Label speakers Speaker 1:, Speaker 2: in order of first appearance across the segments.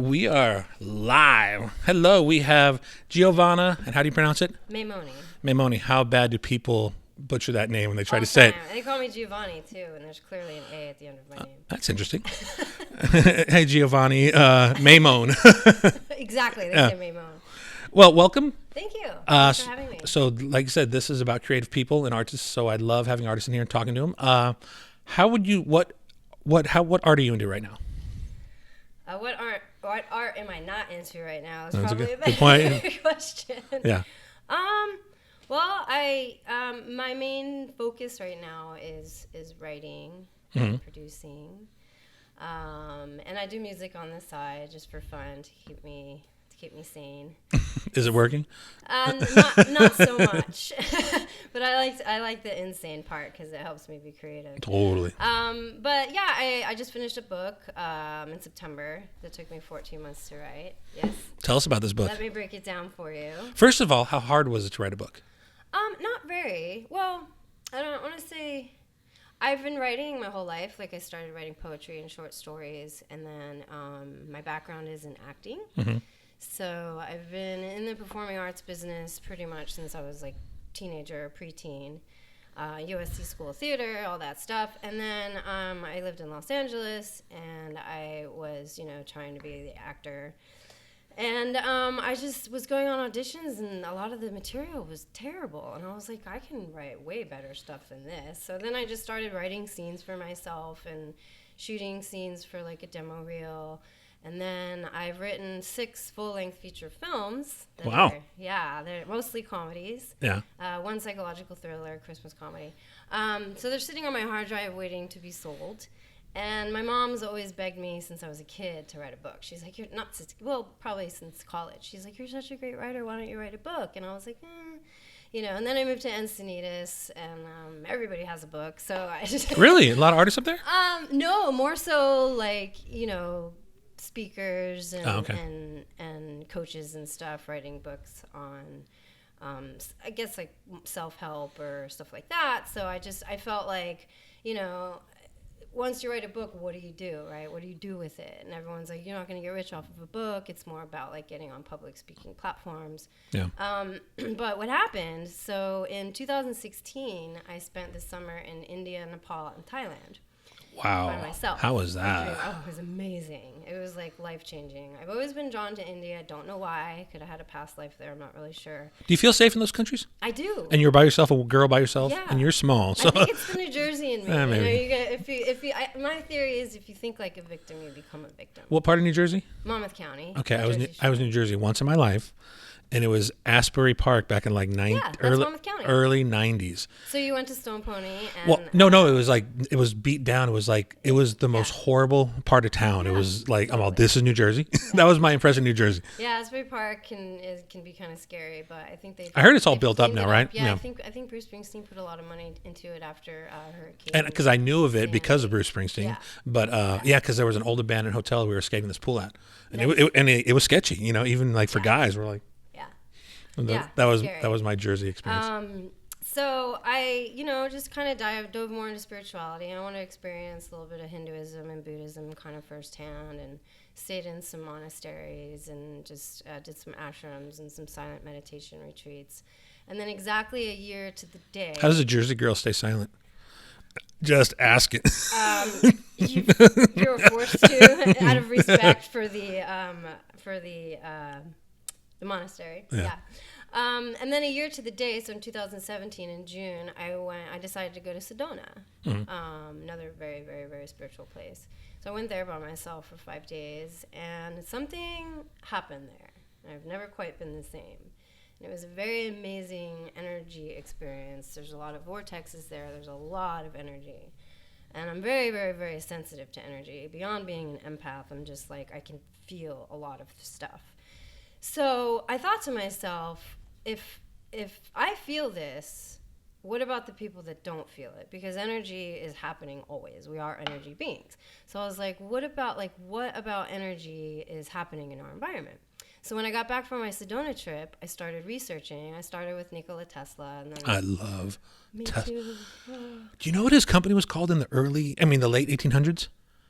Speaker 1: We are live. Hello, we have Giovanna, and how do you pronounce it?
Speaker 2: Maimone.
Speaker 1: Maimone. How bad do people butcher that name when they try to say it?
Speaker 2: They call me Giovanni too, and there's clearly an A at the end of my name.
Speaker 1: That's interesting. Hey, Giovanni. Maimone.
Speaker 2: Exactly, they say Maimone.
Speaker 1: Well, welcome.
Speaker 2: Thank you. Thanks for having me.
Speaker 1: So, like I said, this is about creative people and artists, so I love having artists in here and talking to them. How would you, what art are you into right now?
Speaker 2: What art am I not into right now? Is
Speaker 1: That's
Speaker 2: probably
Speaker 1: a
Speaker 2: a
Speaker 1: good
Speaker 2: better
Speaker 1: point.
Speaker 2: question.
Speaker 1: Yeah.
Speaker 2: Well, my main focus right now is writing,
Speaker 1: Mm-hmm.
Speaker 2: producing, and I do music on the side just for fun to keep me sane.
Speaker 1: Is it working?
Speaker 2: Not so much, but I like the insane part because it helps me be creative.
Speaker 1: Totally.
Speaker 2: But yeah, I just finished a book in September that took me 14 months to write. Yes.
Speaker 1: Tell us about this book.
Speaker 2: Let me break it down for you.
Speaker 1: First of all, how hard was it to write a book?
Speaker 2: Not very. Well, I don't want to say. I've been writing my whole life. Like I started writing poetry and short stories, and then my background is in acting.
Speaker 1: Mm-hmm.
Speaker 2: So I've been in the performing arts business pretty much since I was like teenager, preteen, USC School of Theater, all that stuff. And then I lived in Los Angeles, and I was, trying to be the actor. And I just was going on auditions, and a lot of the material was terrible. And I was like, I can write way better stuff than this. So then I just started writing scenes for myself and shooting scenes for like a demo reel. And then I've written 6 full-length feature films.
Speaker 1: Wow.
Speaker 2: They're mostly comedies.
Speaker 1: Yeah.
Speaker 2: One psychological thriller, Christmas comedy. So they're sitting on my hard drive waiting to be sold. And my mom's always begged me since I was a kid to write a book. She's like, probably since college. She's like, you're such a great writer. Why don't you write a book? And I was like, And then I moved to Encinitas, and everybody has a book. So I just
Speaker 1: Really? A lot of artists up there?
Speaker 2: No, more so like, speakers and and coaches and stuff writing books on I guess like self-help or stuff like that. So I felt like, once you write a book, what do you do, right? What do you do with it? And everyone's like, you're not going to get rich off of a book. It's more about like getting on public speaking platforms.
Speaker 1: Yeah.
Speaker 2: But what happened, so in 2016, I spent the summer in India, Nepal, and Thailand.
Speaker 1: Wow.
Speaker 2: By myself.
Speaker 1: How was that?
Speaker 2: It was amazing. It was like life-changing. I've always been drawn to India. Don't know why. Could have had a past life there. I'm not really sure.
Speaker 1: Do you feel safe in those countries?
Speaker 2: I do.
Speaker 1: And you're by yourself, a girl by yourself?
Speaker 2: Yeah.
Speaker 1: And you're small. So.
Speaker 2: I think it's the New Jersey in me.
Speaker 1: Maybe.
Speaker 2: My theory is if you think like a victim, you become a victim.
Speaker 1: What part of New Jersey?
Speaker 2: Monmouth County.
Speaker 1: Okay, I was in New Jersey once in my life. And it was Asbury Park back in like early 90s.
Speaker 2: So you went to Stone Pony? And,
Speaker 1: well, no, it was beat down. It was the most horrible part of town. Yeah, it was like, this is New Jersey. That was my impression of New Jersey.
Speaker 2: Yeah, Asbury Park can be kind of scary, but I think
Speaker 1: I heard it's all built up now, right?
Speaker 2: Yeah, I think Bruce Springsteen put a lot of money into it after Hurricane.
Speaker 1: And because I knew of it because of Bruce Springsteen. Yeah. But because there was an old abandoned hotel we were escaping this pool at, and it was sketchy. Even like for guys, we're like. That was my Jersey experience.
Speaker 2: So I, just kind of dove more into spirituality. I want to experience a little bit of Hinduism and Buddhism kind of firsthand, and stayed in some monasteries and just did some ashrams and some silent meditation retreats. And then exactly a year to the day.
Speaker 1: How does a Jersey girl stay silent? Just ask it.
Speaker 2: You're forced to, out of respect for the monastery. Yeah. And then a year to the day, so in 2017 in June, I decided to go to Sedona, another very, very, very spiritual place. So I went there by myself for 5 days, and something happened there. I've never quite been the same. And it was a very amazing energy experience. There's a lot of vortexes there. There's a lot of energy. And I'm very, very, very sensitive to energy. Beyond being an empath, I'm just like, I can feel a lot of stuff. So I thought to myself, if I feel this, what about the people that don't feel it? Because energy is happening always. We are energy beings. So I was like, what about energy is happening in our environment? So when I got back from my Sedona trip, I started researching. I started with Nikola Tesla. And then
Speaker 1: I love
Speaker 2: Tesla.
Speaker 1: Do you know what his company was called in the late 1800s?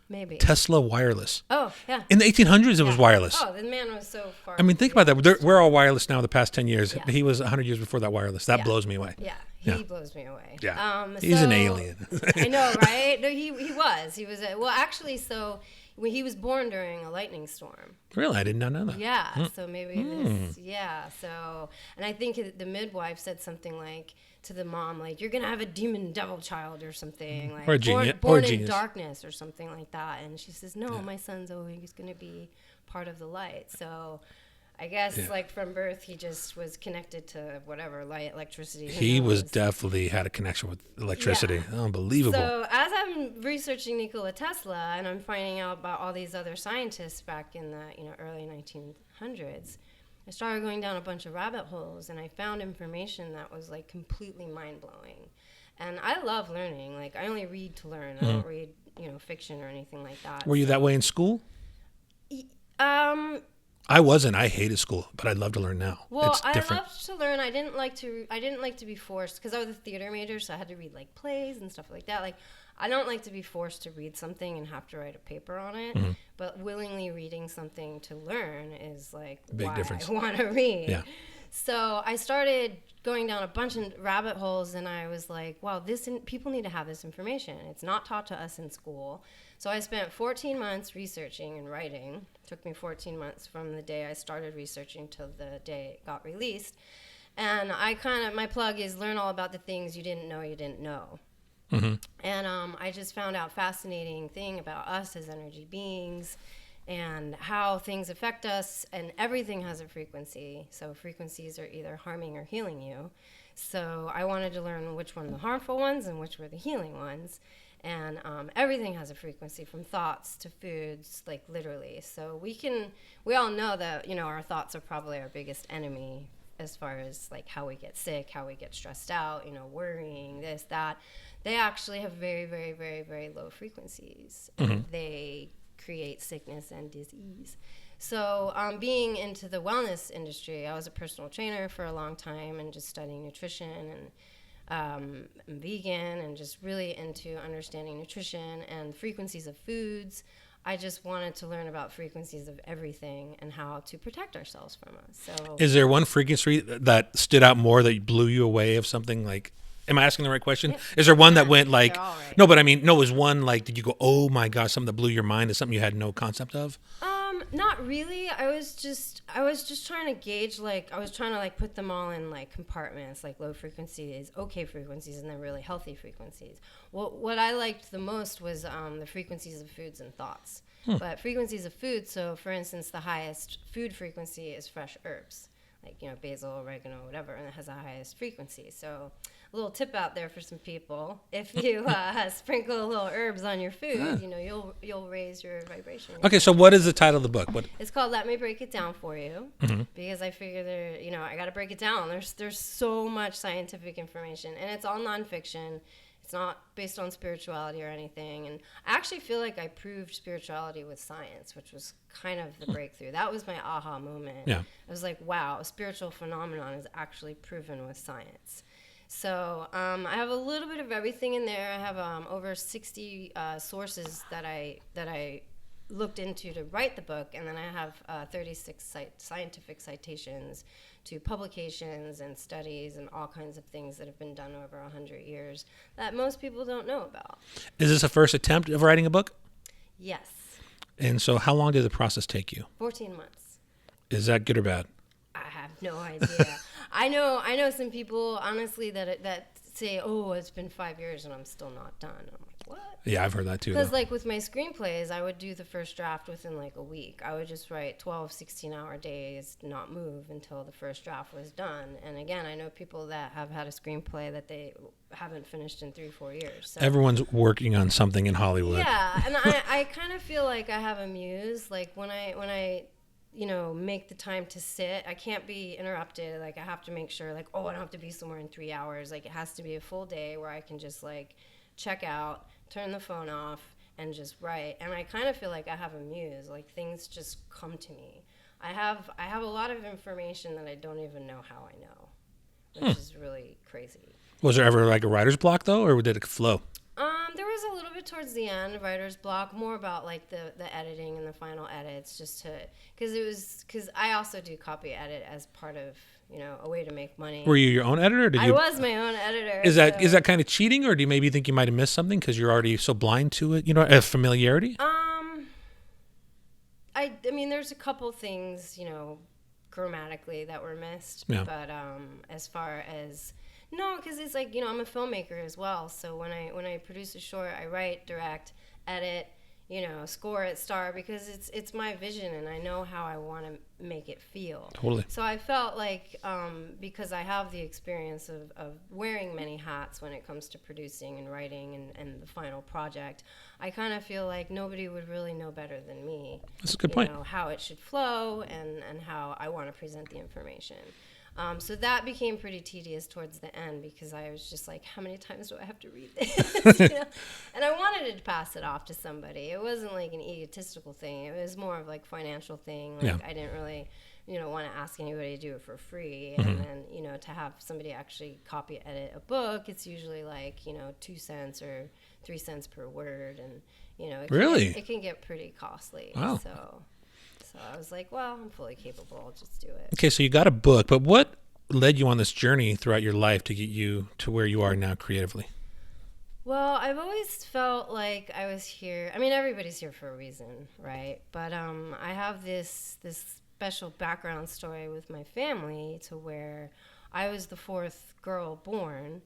Speaker 2: Maybe.
Speaker 1: Tesla wireless.
Speaker 2: Oh, yeah.
Speaker 1: In the 1800s, it was wireless.
Speaker 2: Oh, the man was so far.
Speaker 1: I mean, think about that. We're all wireless now the past 10 years.
Speaker 2: Yeah.
Speaker 1: He was 100 years before that wireless. That blows me away.
Speaker 2: Yeah, he blows me away.
Speaker 1: Yeah. He's an alien.
Speaker 2: I know, right? No, he was. He was, well, actually, so when he was born during a lightning storm.
Speaker 1: Really? I did not know that.
Speaker 2: Yeah, so maybe this, so, and I think the midwife said something like, to the mom, like, you're gonna have a demon devil child or something, like,
Speaker 1: or a genius,
Speaker 2: born in darkness or something like that. And she says, no, my son's always gonna be part of the light. So I guess like from birth he just was connected to whatever light, electricity.
Speaker 1: He was definitely had a connection with electricity. Unbelievable.
Speaker 2: So as I'm researching Nikola Tesla and I'm finding out about all these other scientists back in the early 1900s, I started going down a bunch of rabbit holes, and I found information that was like completely mind-blowing. And I love learning. Like, I only read to learn. I don't read, fiction or anything like that.
Speaker 1: Were you that way in school? I wasn't. I hated school, but I'd love to learn now.
Speaker 2: Well,
Speaker 1: it's different.
Speaker 2: I loved to learn. I didn't like to be forced, because I was a theater major, so I had to read like plays and stuff like that. Like, I don't like to be forced to read something and have to write a paper on it. But willingly reading something to learn is like
Speaker 1: big
Speaker 2: why
Speaker 1: difference.
Speaker 2: I want to read.
Speaker 1: Yeah.
Speaker 2: So I started going down a bunch of rabbit holes, and I was like, wow, people need to have this information. It's not taught to us in school. So I spent 14 months researching and writing. It took me 14 months from the day I started researching till the day it got released. And my plug is learn all about the things you didn't know. And I just found out fascinating thing about us as energy beings and how things affect us, and everything has a frequency. So frequencies are either harming or healing you. So I wanted to learn which one are the harmful ones and which were the healing ones. And everything has a frequency, from thoughts to foods, like literally. So we all know that, our thoughts are probably our biggest enemy, as far as like how we get sick, how we get stressed out, worrying, this, that. They actually have very, very, very, very low frequencies. And they create sickness and disease. So being into the wellness industry, I was a personal trainer for a long time and just studying nutrition, and I'm vegan and just really into understanding nutrition and frequencies of foods. I just wanted to learn about frequencies of everything and how to protect ourselves from us. So, is
Speaker 1: there one frequency that stood out more, that blew you away of something? Like, am I asking the right question? Yeah. Is there one that went like, right. No, but I mean, no, was one like, did you go, oh my gosh, something that blew your mind? Is something you had no concept of?
Speaker 2: Not really. I was just trying to gauge, like, I was trying to like put them all in like compartments, like low frequencies, okay frequencies, and then really healthy frequencies. What I liked the most was the frequencies of foods and thoughts. But frequencies of food, so for instance, the highest food frequency is fresh herbs, like, basil, oregano, whatever, and it has the highest frequency. So a little tip out there for some people: if you sprinkle a little herbs on your food, you'll raise your vibration.
Speaker 1: Okay, so what is the title of the book?
Speaker 2: It's called "Let Me Break It Down for You," because I figure I got to break it down. There's so much scientific information, and it's all nonfiction. It's not based on spirituality or anything. And I actually feel like I proved spirituality with science, which was kind of the breakthrough. That was my aha moment. Yeah. I was like, wow, a spiritual phenomenon is actually proven with science. So I have a little bit of everything in there. I have over 60 sources that I looked into to write the book, and then I have 36 scientific citations to publications and studies and all kinds of things that have been done over 100 years that most people don't know about.
Speaker 1: Is this a first attempt of writing a book?
Speaker 2: Yes.
Speaker 1: And so how long did the process take you?
Speaker 2: 14 months. Is
Speaker 1: that good or bad?
Speaker 2: I have no idea. I know some people, honestly, that say, oh, it's been 5 years and I'm still not done. I'm like, what?
Speaker 1: Yeah, I've heard that too.
Speaker 2: Because like with my screenplays, I would do the first draft within like a week. I would just write 12, 16-hour days, not move until the first draft was done. And again, I know people that have had a screenplay that they haven't finished in 3-4 years. So.
Speaker 1: Everyone's working on something in Hollywood.
Speaker 2: Yeah, and I kind of feel like I have a muse. Like when I make the time to sit, I can't be interrupted. Like I have to make sure, like, oh, I don't have to be somewhere in 3 hours. Like it has to be a full day where I can just like check out, turn the phone off, and just write. And I kind of feel like I have a muse. Like things just come to me. I have a lot of information that I don't even know how I know, which is really crazy.
Speaker 1: Was there ever like a writer's block though, or did it flow?
Speaker 2: There was a little bit towards the end, writer's block, more about like the editing and the final edits, just because I also do copy edit as part of, a way to make money.
Speaker 1: Were you your own editor? Or
Speaker 2: I was my own editor.
Speaker 1: Is that kind of cheating, or do you maybe think you might have missed something because you're already so blind to it? A familiarity.
Speaker 2: I mean, there's a couple things, grammatically that were missed, but as far as no, because it's like, I'm a filmmaker as well. So when I produce a short, I write, direct, edit, score it, star, because it's my vision and I know how I want to make it feel.
Speaker 1: Totally.
Speaker 2: So I felt like because I have the experience of wearing many hats when it comes to producing and writing and the final project, I kind of feel like nobody would really know better than me.
Speaker 1: That's a good point.
Speaker 2: How it should flow and how I want to present the information. So that became pretty tedious towards the end because I was just like, how many times do I have to read this? And I wanted to pass it off to somebody. It wasn't like an egotistical thing. It was more of like financial thing. Like I didn't really, want to ask anybody to do it for free. And then, to have somebody actually copy edit a book, it's usually like, 2 cents or 3 cents per word. And, it can get pretty costly.
Speaker 1: Wow.
Speaker 2: So I was like, well, I'm fully capable. I'll just do it.
Speaker 1: Okay, so you got a book, but what led you on this journey throughout your life to get you to where you are now creatively?
Speaker 2: Well, I've always felt like I was here. I mean, everybody's here for a reason, right? But I have this special background story with my family to where I was the 4th girl born,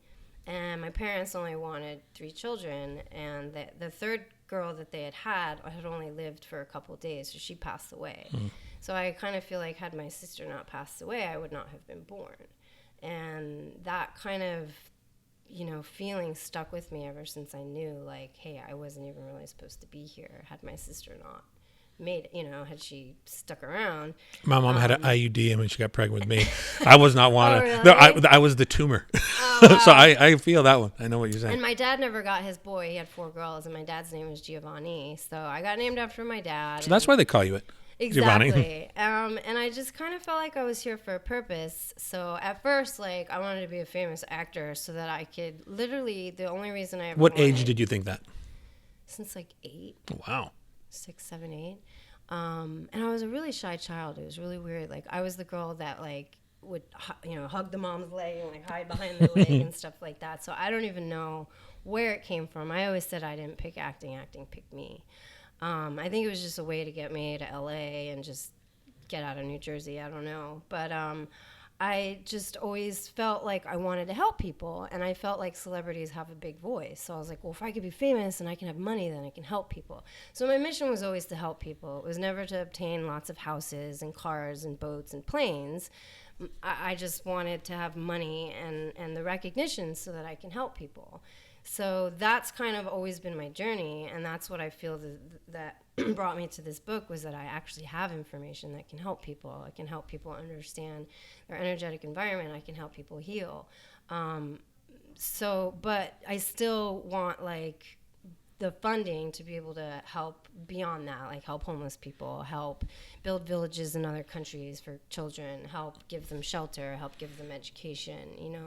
Speaker 2: and my parents only wanted 3 children, and the 3rd girl that they had only lived for a couple of days, so she passed away. So I kind of feel like had my sister not passed away, I would not have been born. And that kind of, feeling stuck with me ever since I knew, like, hey, I wasn't even really supposed to be here had my sister not had she stuck around.
Speaker 1: My mom had an IUD when she got pregnant with me. I was not wanted.
Speaker 2: Oh, really?
Speaker 1: No, I was the tumor.
Speaker 2: Oh, wow.
Speaker 1: So I feel that one. I know what you're saying.
Speaker 2: And my dad never got his boy. He had 4 girls, and my dad's name was Giovanni. So I got named after my dad.
Speaker 1: So that's why they call you it.
Speaker 2: Exactly.
Speaker 1: Giovanni.
Speaker 2: And I just kind of felt like I was here for a purpose. So at first, like, I wanted to be a famous actor so that I could literally, the only reason I ever
Speaker 1: What age did you think that?
Speaker 2: Since like 8.
Speaker 1: Wow.
Speaker 2: 6, 7, 8. And I was a really shy child. It was really weird. Like, I was the girl that, like, would, hug the mom's leg and, like, hide behind the leg and stuff like that. So I don't even know where it came from. I always said I didn't pick acting. Acting picked me. I think it was just a way to get me to LA and just get out of New Jersey. I don't know. But I just always felt like I wanted to help people, and I felt like celebrities have a big voice. So I was like, well, if I could be famous and I can have money, then I can help people. So my mission was always to help people. It was never to obtain lots of houses and cars and boats and planes. I just wanted to have money and the recognition so that I can help people. So that's kind of always been my journey, and that's what I feel that brought me to this book, was that I actually have information that can help people. I can help people understand their energetic environment. I can help people heal. But I still want, like, the funding to be able to help beyond that, like help homeless people, help build villages in other countries for children, help give them shelter, help give them education,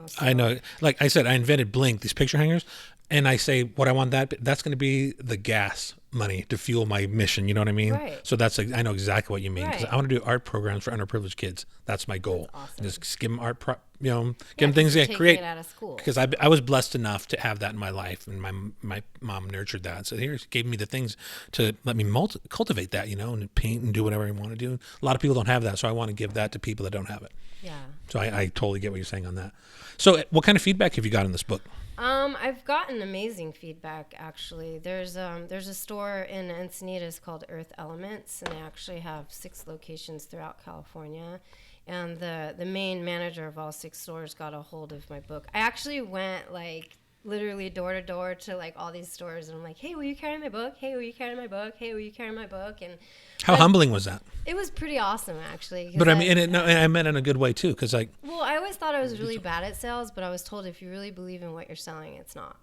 Speaker 2: So.
Speaker 1: I know. Like I said, I invented Blink, these picture hangers, and I say what I want that's going to be the gas money to fuel my mission. You know what I mean?
Speaker 2: Right.
Speaker 1: So that's I know exactly what you mean. Because
Speaker 2: Right.
Speaker 1: I want to do art programs for underprivileged kids. That's my goal.
Speaker 2: That's awesome.
Speaker 1: Just give them art, give them things they create.
Speaker 2: It out of school.
Speaker 1: Because I was blessed enough to have that in my life, and my mom nurtured that. So here, gave me the things to let me cultivate that, and paint and do whatever I want to do. A lot of people don't have that, so I want to give that to people that don't have it.
Speaker 2: Yeah.
Speaker 1: So I totally get what you're saying on that. So what kind of feedback have you got on this book?
Speaker 2: I've gotten amazing feedback, actually. There's a store in Encinitas called Earth Elements, and they actually have 6 locations throughout California. And the main manager of all 6 stores got a hold of my book. I actually went, like, literally door to door to, like, all these stores, and I'm like, hey, will you carry my book? Hey, will you carry my book? Hey, will you carry my book? And
Speaker 1: how humbling was that?
Speaker 2: It was pretty awesome, actually.
Speaker 1: But I mean, and I meant in a good way too, because like.
Speaker 2: Well, I always thought I was really bad at sales, but I was told if you really believe in what you're selling, it's not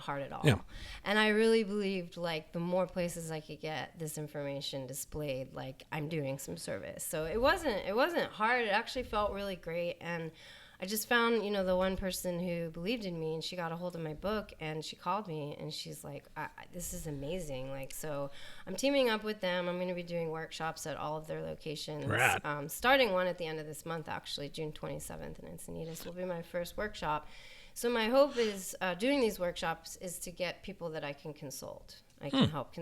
Speaker 2: hard at all.
Speaker 1: Yeah.
Speaker 2: And I really believed, like, the more places I could get this information displayed, like, I'm doing some service. So it wasn't hard. It actually felt really great, and I just found, the one person who believed in me, and she got a hold of my book, and she called me, and she's like, this is amazing. Like, so I'm teaming up with them. I'm going to be doing workshops at all of their locations.
Speaker 1: Rad.
Speaker 2: Starting one at the end of this month, actually, June 27th in Encinitas will be my first workshop. So my hope is doing these workshops is to get people that I can consult. I can help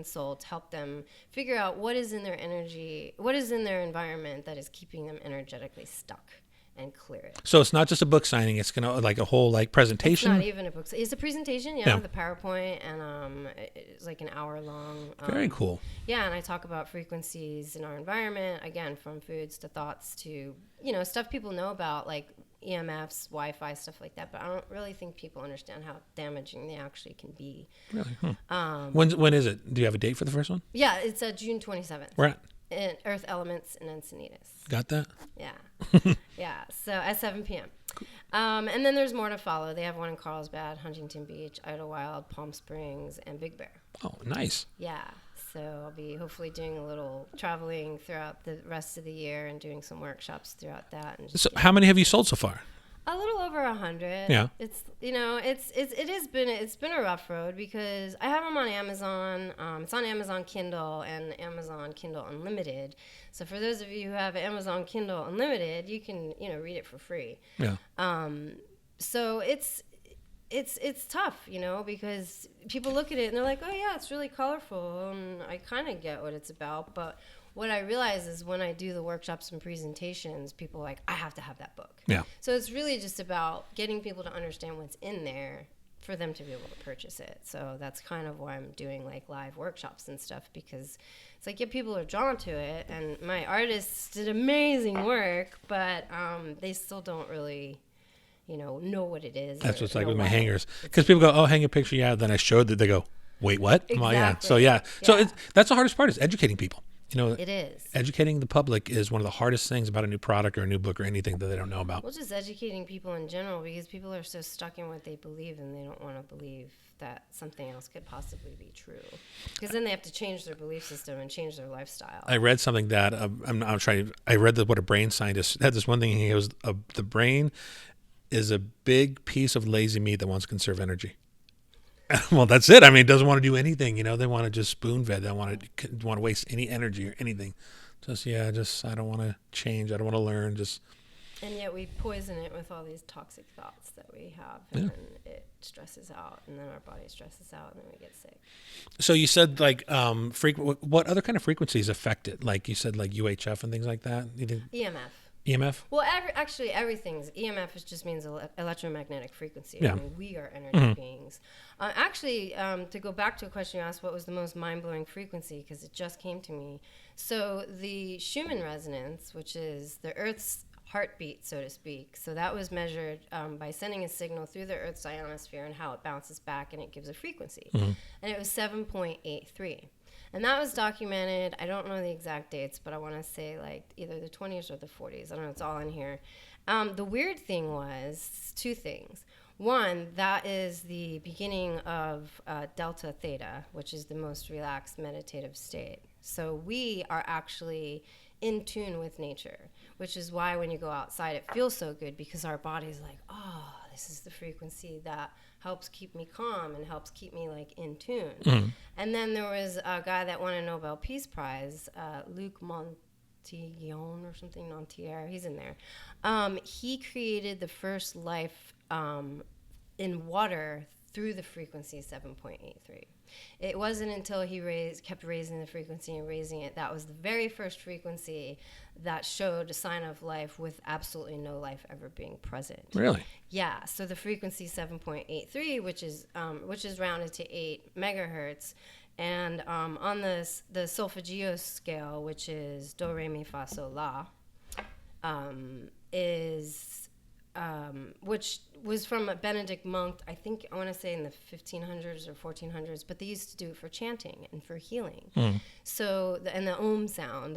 Speaker 2: them figure out what is in their energy, what is in their environment that is keeping them energetically stuck, and clear it.
Speaker 1: So it's not just a book signing; it's gonna like a whole presentation.
Speaker 2: It's not even a book. It's a presentation, the PowerPoint, and it's like an hour long.
Speaker 1: Very cool.
Speaker 2: Yeah, and I talk about frequencies in our environment, again, from foods to thoughts to stuff people know about, like EMFs, Wi-Fi, stuff like that. But I don't really think people understand how damaging they actually can be.
Speaker 1: Really? When is it? Do you have a date for the first one?
Speaker 2: Yeah, it's June 27th.
Speaker 1: Where at?
Speaker 2: In Earth Elements in Encinitas.
Speaker 1: Got that?
Speaker 2: Yeah. Yeah. So at 7 p.m. And then there's more to follow. They have one in Carlsbad, Huntington Beach, Idlewild, Palm Springs, and Big Bear.
Speaker 1: Oh, nice.
Speaker 2: Yeah. So I'll be hopefully doing a little traveling throughout the rest of the year and doing some workshops throughout that. And
Speaker 1: so how many have you sold so far?
Speaker 2: A little over 100.
Speaker 1: Yeah.
Speaker 2: It's it's been a rough road because I have them on Amazon. It's on Amazon Kindle and Amazon Kindle Unlimited. So for those of you who have Amazon Kindle Unlimited, you can read it for free.
Speaker 1: Yeah.
Speaker 2: So it's tough, because people look at it and they're like, oh yeah, it's really colorful, and I kind of get what it's about, but what I realize is when I do the workshops and presentations, people are like, I have to have that book.
Speaker 1: Yeah.
Speaker 2: So it's really just about getting people to understand what's in there for them to be able to purchase it. So that's kind of why I'm doing like live workshops and stuff, because it's like, people are drawn to it, and my artists did amazing work, but they still don't really know what it is.
Speaker 1: That's what's like with my hangers. Because people go, oh, hang a picture. Yeah. Then I showed that they go, wait, what?
Speaker 2: Exactly.
Speaker 1: Well, yeah. So, yeah. So that's the hardest part is educating people.
Speaker 2: It is.
Speaker 1: Educating the public is one of the hardest things about a new product or a new book or anything that they don't know about.
Speaker 2: Well, just educating people in general, because people are so stuck in what they believe, and they don't want to believe that something else could possibly be true. Because then they have to change their belief system and change their lifestyle. I
Speaker 1: read something that I read that what a brain scientist had this one thing. He goes, the brain is a big piece of lazy meat that wants to conserve energy. Well, that's it. I mean, it doesn't want to do anything. They want to just spoon fed. They don't want to waste any energy or anything. I don't want to change. I don't want to learn.
Speaker 2: And yet we poison it with all these toxic thoughts that we have, and then it stresses out, and then our body stresses out, and then we get sick.
Speaker 1: So you said what other kind of frequencies affect it? Like you said, like UHF and things like that. EMF?
Speaker 2: Well, actually, everything's EMF just means electromagnetic frequency. Yeah. I mean, we are energy beings. To go back to a question you asked, what was the most mind-blowing frequency? Because it just came to me. So the Schumann resonance, which is the Earth's heartbeat, so to speak. So that was measured by sending a signal through the Earth's ionosphere and how it bounces back, and it gives a frequency. Mm-hmm. And it was 7.83. And that was documented. I don't know the exact dates, but I want to say like either the 20s or the 40s. I don't know. It's all in here. The weird thing was two things. One, that is the beginning of delta theta, which is the most relaxed meditative state. So we are actually in tune with nature, which is why when you go outside, it feels so good, because our body's like, oh, this is the frequency that helps keep me calm and helps keep me like in tune. Mm-hmm. And then there was a guy that won a Nobel Peace Prize, Luc Montagnon or something, Nantier, he's in there. He created the first life in water through the frequency 7.83. It wasn't until he kept raising the frequency and raising it, that was the very first frequency that showed a sign of life with absolutely no life ever being present.
Speaker 1: Really?
Speaker 2: Yeah. So the frequency 7.83, which is rounded to 8 megahertz, and on the solfeggio scale, which is do re mi fa sol la, which was from a Benedict monk, I think, I want to say in the 1500s or 1400s, but they used to do it for chanting and for healing. Mm. So, and the Om sound,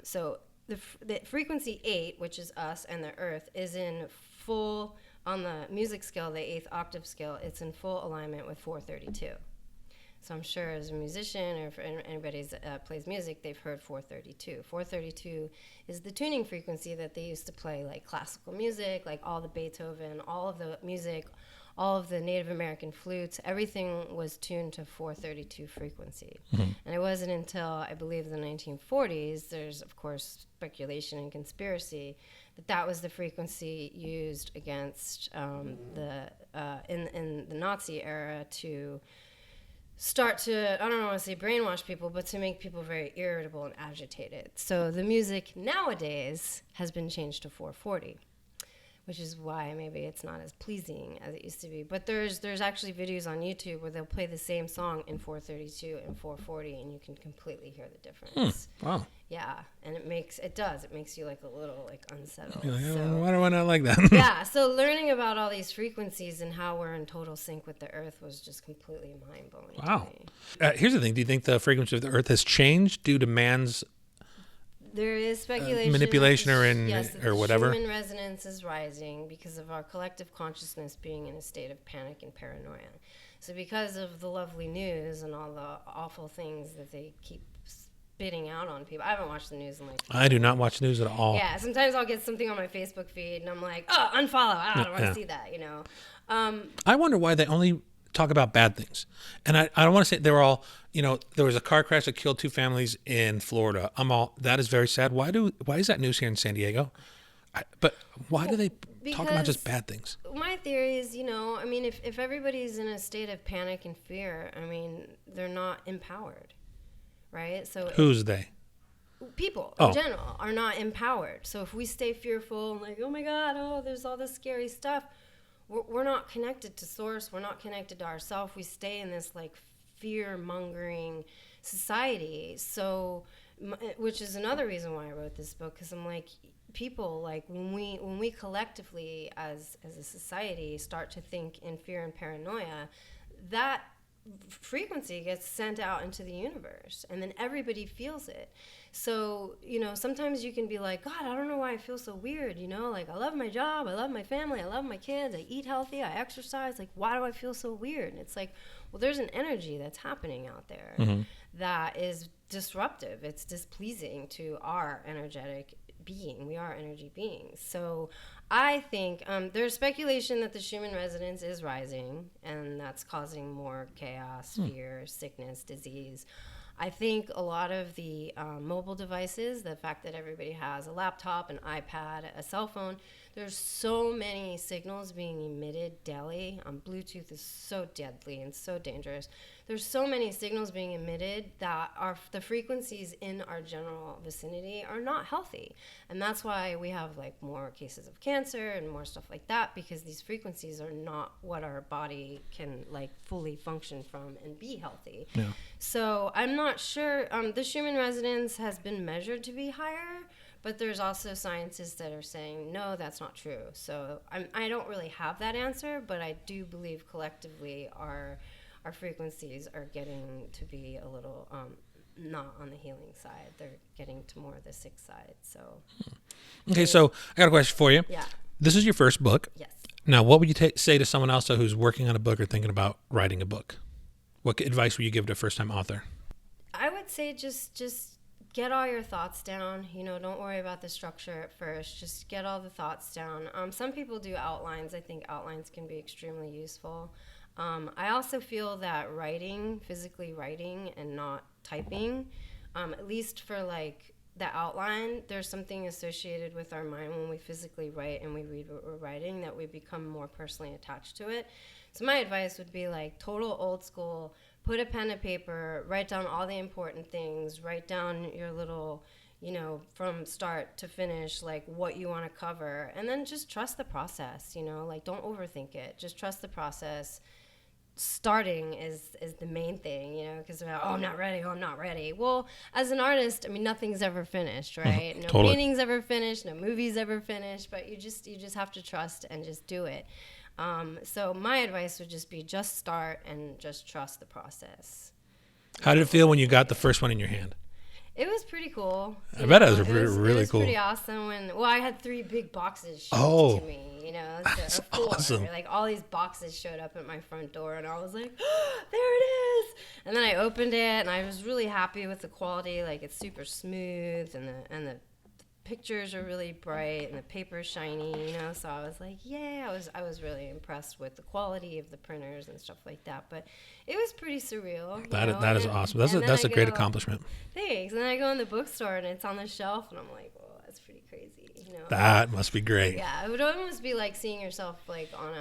Speaker 2: so the frequency 8, which is us and the earth, is in full, on the music scale, the 8th octave scale, it's in full alignment with 432. So I'm sure as a musician or if anybody plays music, they've heard 432. 432 is the tuning frequency that they used to play like classical music, like all the Beethoven, all of the music, all of the Native American flutes, everything was tuned to 432 frequency. Mm-hmm. And it wasn't until, I believe, the 1940s, there's, of course, speculation and conspiracy, that was the frequency used against in the Nazi era to start to, I don't want to say brainwash people, but to make people very irritable and agitated. So the music nowadays has been changed to 440. Which is why maybe it's not as pleasing as it used to be. But there's actually videos on YouTube where they'll play the same song in 432 and 440, and you can completely hear the difference.
Speaker 1: Wow.
Speaker 2: Yeah, and it makes you like a little like unsettled.
Speaker 1: Like, why do I not like that?
Speaker 2: Yeah, so learning about all these frequencies and how we're in total sync with the Earth was just completely mind-blowing.
Speaker 1: Wow. Here's the thing. Do you think the frequency of the Earth has changed due to man's
Speaker 2: there is speculation,
Speaker 1: manipulation
Speaker 2: or
Speaker 1: whatever?
Speaker 2: Human resonance is rising because of our collective consciousness being in a state of panic and paranoia. So because of the lovely news and all the awful things that they keep spitting out on people, I haven't watched the news in like.
Speaker 1: I do not watch news at all.
Speaker 2: Yeah, sometimes I'll get something on my Facebook feed and I'm like, oh, unfollow. I don't want to see that, you know.
Speaker 1: I wonder why they only talk about bad things. And I don't want to say they were all, there was a car crash that killed 2 families in Florida. That is very sad. Why is that news here in San Diego? But why do they talk about just bad things?
Speaker 2: My theory is, if everybody's in a state of panic and fear, they're not empowered, right? So
Speaker 1: who's they?
Speaker 2: People in general are not empowered. So if we stay fearful and like, oh my God, there's all this scary stuff, we're not connected to source. We're not connected to ourselves. We stay in this like fear-mongering society. So, which is another reason why I wrote this book, because I'm like, people, like when we collectively as a society start to think in fear and paranoia, that frequency gets sent out into the universe and then everybody feels it. So, sometimes you can be like, God, I don't know why I feel so weird, like I love my job, I love my family, I love my kids, I eat healthy, I exercise, like why do I feel so weird? And it's like, well, there's an energy that's happening out there that is disruptive. It's displeasing to our energetic being. We are energy beings. So I think there's speculation that the Schumann resonance is rising, and that's causing more chaos, fear, sickness, disease. I think a lot of the mobile devices, the fact that everybody has a laptop, an iPad, a cell phone, there's so many signals being emitted daily. Bluetooth is so deadly and so dangerous. There's so many signals being emitted that the frequencies in our general vicinity are not healthy. And that's why we have like more cases of cancer and more stuff like that, because these frequencies are not what our body can like fully function from and be healthy. Yeah. So I'm not sure. The Schumann resonance has been measured to be higher, but there's also scientists that are saying, no, that's not true. So I don't really have that answer, but I do believe collectively our frequencies are getting to be a little not on the healing side. They're getting to more the sick side. So.
Speaker 1: Okay, so I got a question for you.
Speaker 2: Yeah.
Speaker 1: This is your first book.
Speaker 2: Yes.
Speaker 1: Now, what would you say to someone else who's working on a book or thinking about writing a book? What advice would you give to a first-time author?
Speaker 2: I would say just get all your thoughts down. Don't worry about the structure at first. Just get all the thoughts down. Some people do outlines. I think outlines can be extremely useful. I also feel that physically writing and not typing, at least for like the outline, there's something associated with our mind when we physically write and we read what we're writing that we become more personally attached to it. So my advice would be like total old school, put a pen to paper, write down all the important things, write down your little, from start to finish, like what you want to cover, and then just trust the process, like don't overthink it. Just trust the process. Starting is the main thing, because I'm not ready. Well, as an artist, nothing's ever finished, right? No
Speaker 1: Totally.
Speaker 2: Painting's ever finished, no movie's ever finished, but you just have to trust and just do it. So my advice would just be just start and just trust the process.
Speaker 1: How did it feel when you got the first one in your hand?
Speaker 2: It was pretty cool.
Speaker 1: I bet it was really cool.
Speaker 2: It was pretty awesome. I had 3 big boxes shipped to me.
Speaker 1: That's awesome.
Speaker 2: Like all these boxes showed up at my front door, and I was like, oh, there it is. And then I opened it, and I was really happy with the quality. Like it's super smooth, and the pictures are really bright, and the paper's shiny. So I was like, yay! I was really impressed with the quality of the printers and stuff like that. But it was pretty surreal.
Speaker 1: That is awesome. That's a great accomplishment.
Speaker 2: Thanks. And then I go in the bookstore, and it's on the shelf, and I'm like, oh, that's pretty crazy.
Speaker 1: That must be great.
Speaker 2: Yeah, it would almost be like seeing yourself like on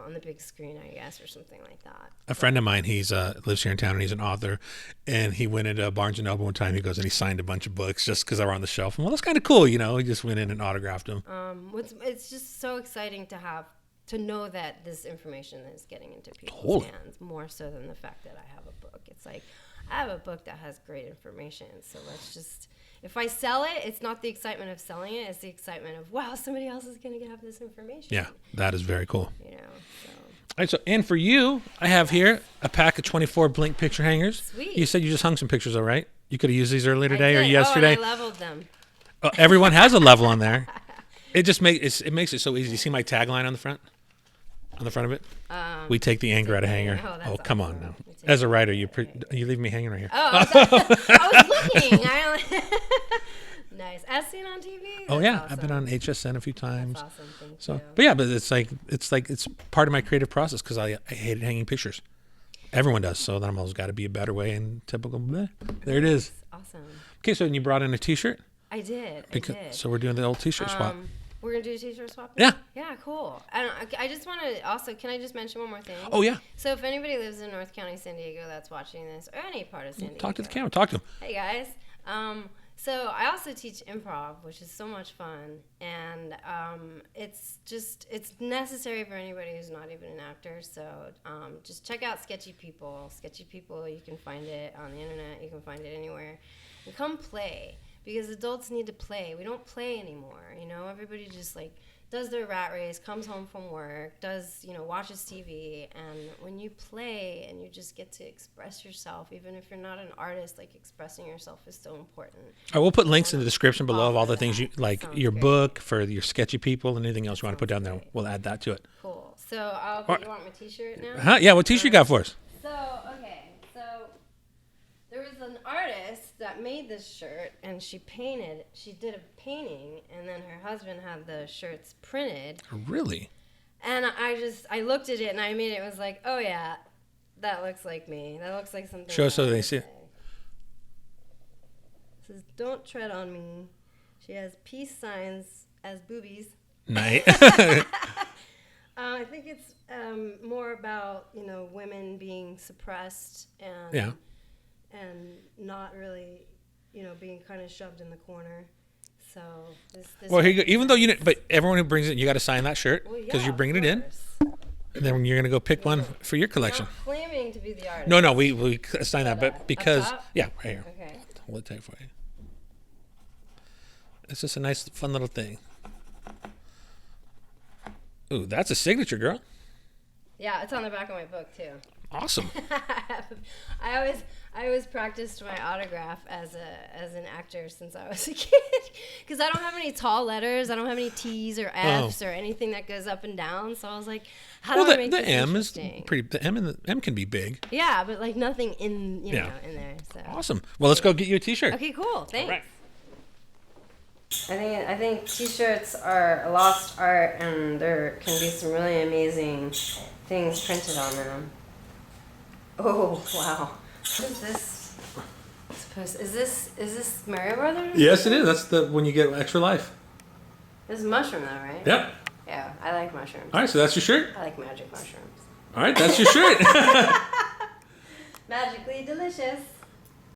Speaker 2: on the big screen, I guess, or something like that.
Speaker 1: A friend of mine, he's lives here in town, and he's an author, and he went into Barnes and Noble one time. He goes and he signed a bunch of books just because they were on the shelf. And, well, that's kind of cool, He just went in and autographed them.
Speaker 2: It's just so exciting to know that this information is getting into people's hands more so than the fact that I have a book. It's like I have a book that has great information, so let's just. If I sell it, it's not the excitement of selling it. It's the excitement of, wow, somebody else is going to have this information.
Speaker 1: Yeah, that is very cool.
Speaker 2: So.
Speaker 1: All right, and for you, I have here a pack of 24 Blink picture hangers.
Speaker 2: Sweet.
Speaker 1: You said you just hung some pictures, all right? You could have used these earlier today or yesterday.
Speaker 2: And I leveled them.
Speaker 1: Everyone has a level on there. It just makes it so easy. You see my tagline on the front? On the front of it? We take the anger out of hanger. Oh, come on now. As a writer, you leave me hanging right here.
Speaker 2: Oh, I was looking. Nice. As seen on TV?
Speaker 1: Oh yeah,
Speaker 2: awesome.
Speaker 1: I've been on HSN a few times.
Speaker 2: That's awesome. Thank you.
Speaker 1: But yeah, but it's part of my creative process because I hated hanging pictures. Everyone does, so then there's got to be a better way. And typical, bleh. There it is.
Speaker 2: Awesome.
Speaker 1: Okay, so you brought in a T-shirt.
Speaker 2: I did.
Speaker 1: So we're doing the old T-shirt swap.
Speaker 2: We're gonna do a T-shirt swap.
Speaker 1: Yeah.
Speaker 2: Yeah, cool. I just want to also. Can I just mention one more thing?
Speaker 1: Oh yeah.
Speaker 2: So if anybody lives in North County, San Diego, that's watching this, or any part of San Diego,
Speaker 1: talk to the camera. Talk to them.
Speaker 2: Hey guys. So I also teach improv, which is so much fun, and it's necessary for anybody who's not even an actor. So just check out Sketchy People. Sketchy People, you can find it on the internet. You can find it anywhere. And come play, because adults need to play. We don't play anymore. Everybody just like does their rat race, comes home from work, watches TV, and when you play and you just get to express yourself, even if you're not an artist, like expressing yourself is so important.
Speaker 1: I will put links in the description below of all the things you like, your book, for your Sketchy People, and anything else you want to put down there. We'll add that to it.
Speaker 2: Cool. So you want my T-shirt now?
Speaker 1: Huh? Yeah. What T-shirt you got for us?
Speaker 2: So there was an artist that made this shirt, and she did a painting, and then her husband had the shirts printed.
Speaker 1: Really?
Speaker 2: And I looked at it, and I made it was like, oh yeah, that looks like me. That looks like something.
Speaker 1: Show us so they see it.
Speaker 2: It says, "Don't tread on me." She has peace signs as boobies.
Speaker 1: Nice.
Speaker 2: I think it's more about women being suppressed and not really being kind of shoved in the corner. So this
Speaker 1: well, here you go. Even though but everyone who brings it, you got to sign that shirt because you're bringing it in, and then you're gonna go pick one for your collection.
Speaker 2: I'm not claiming to be the artist.
Speaker 1: No, we sign that, but because right here.
Speaker 2: Okay.
Speaker 1: Hold it tight for you. It's just a nice, fun little thing. Ooh, that's a signature, girl.
Speaker 2: Yeah, it's on the back of my book too.
Speaker 1: Awesome.
Speaker 2: I always practiced my autograph as an actor since I was a kid, because I don't have any tall letters. I don't have any T's or F's or anything that goes up and down. So I was like, how do I make this
Speaker 1: M
Speaker 2: interesting?
Speaker 1: Is pretty. The M can be big.
Speaker 2: Yeah, but like nothing in in there. So.
Speaker 1: Awesome. Well, let's go get you a T-shirt.
Speaker 2: Okay, cool. Thanks.
Speaker 1: All right.
Speaker 2: I think T-shirts are a lost art, and there can be some really amazing things printed on them. Oh wow! What is this? Is this Mario Brothers?
Speaker 1: Yes, it is. That's the when you get extra life.
Speaker 2: This is mushroom, though, right?
Speaker 1: Yep.
Speaker 2: Yeah, I like mushrooms.
Speaker 1: All right, so that's your shirt.
Speaker 2: I like magic mushrooms.
Speaker 1: All right, that's your shirt.
Speaker 2: Magically delicious.